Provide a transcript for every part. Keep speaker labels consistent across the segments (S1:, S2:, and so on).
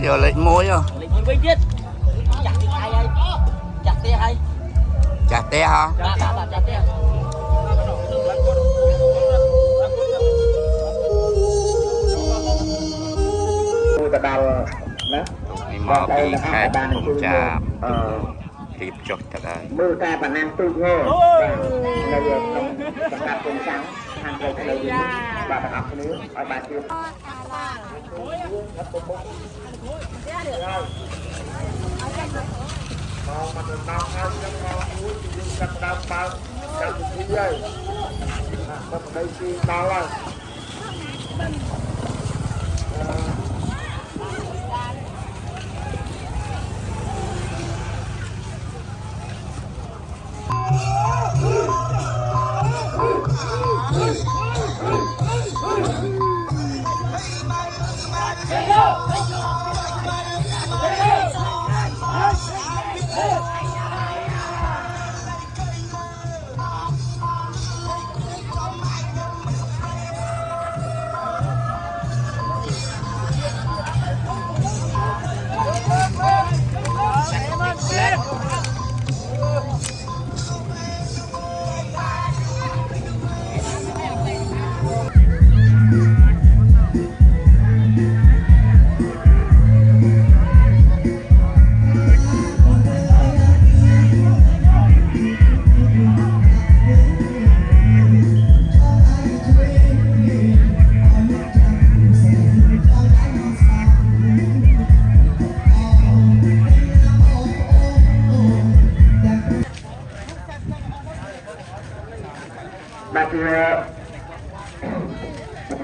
S1: Giờ lệnh môi à?
S2: Lệnh môi biết. Chặt thì ai ai? Chặt te hay?
S1: Chặt te hả?
S2: Chặt te.
S1: Đi mò đi khai cùng trà kịp chốt thật đấy.
S3: Mưa ta bản năng tự ngô. Bây giờ không đặt cùng sáng hàng thầy thầy gì và bạn học nữa ở bài kia. Mà mình bao hai trăm bao muối thì dùng cắt đào bao cắt cái gì vậy? Còn đây thì bao à? Bà thì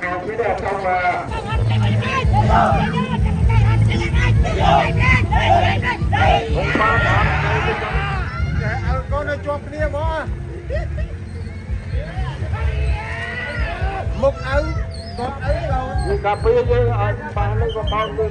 S3: hai phía đều không con ơi cho kia bỏ một áo con ấy rồi cà phê với bà lấy con bao nhiêu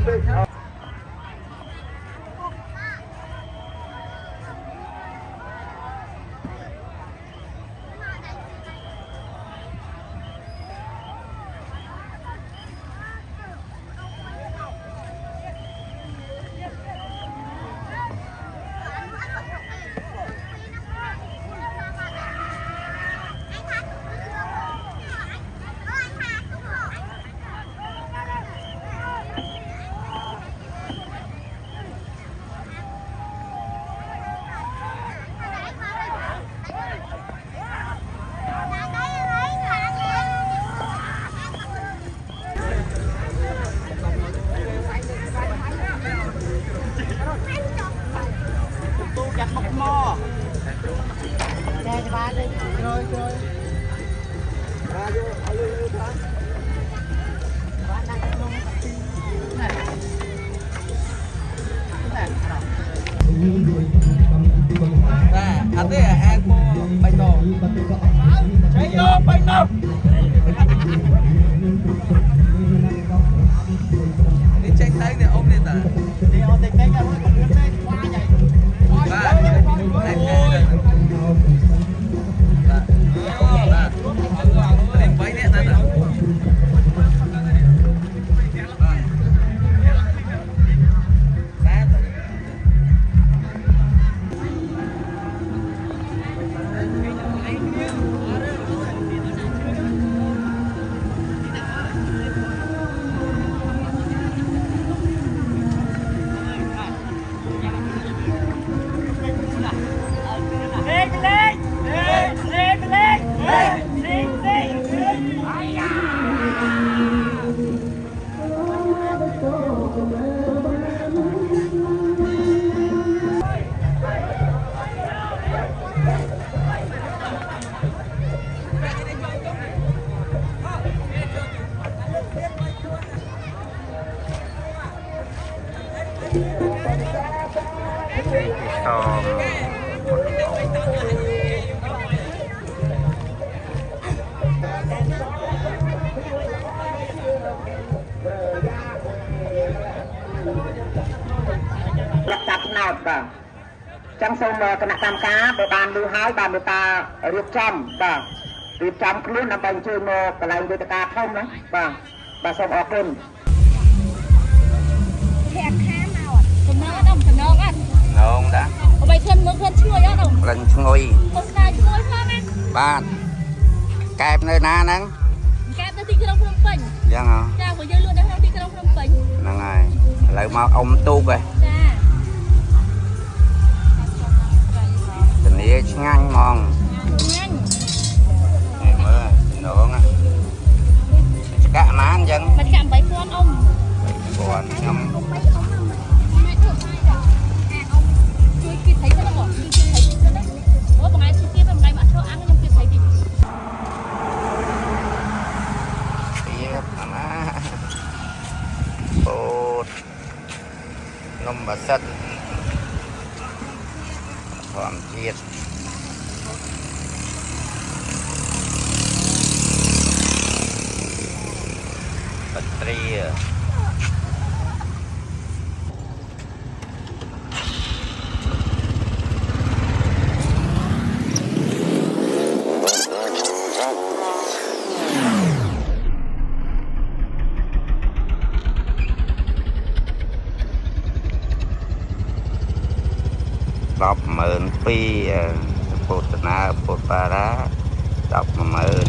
S2: chặt bọc mò đây ba đây rồi ba vô thôi ba đang luôn này anh thấy ăn po bay to chạy vô bay to đi chạy tay này ôm lên ta đi ôm tay tay ra qua vậy ba lên bay nè ta
S3: lập chặt nào bà trong sông cái nạc tam cá để bàn lưu hái bàn người ta riêng trăm luôn nằm bành chơi mơ cái này người ta không đó bà sông ở cơn
S4: hẹn khám nào à? Tụi nó á.
S1: ngon đã
S4: Ở bài thân mướn chui á đâu.
S1: lần chui
S4: Có sao chui không á?
S1: ba kẹp nơi na nắng
S4: Kẹp tới tí cái đông Phnom Penh.
S1: dân hả
S4: Cha của dây luôn đang tí cái đông Phnom Penh.
S1: năng này lại mà ông tu kìa
S4: Cha.
S1: tình yêu ngang ngon
S4: Nhanh.
S1: em ơi nữa á cả má dân
S4: Mà chạm bấy con ông.
S1: còn nhầm
S4: Mẹ thử hai rồi. À ông chui kia thấy cái nó bỏ, chui kia thấy cái đấy. Ủa một ngày kia một ngày mà cho ăn nhưng kia thấy gì?
S1: tiếp má bột nôm bà sắt hòm chiết bật tri đọc mượn phi bột na bột bà đá đọc mượn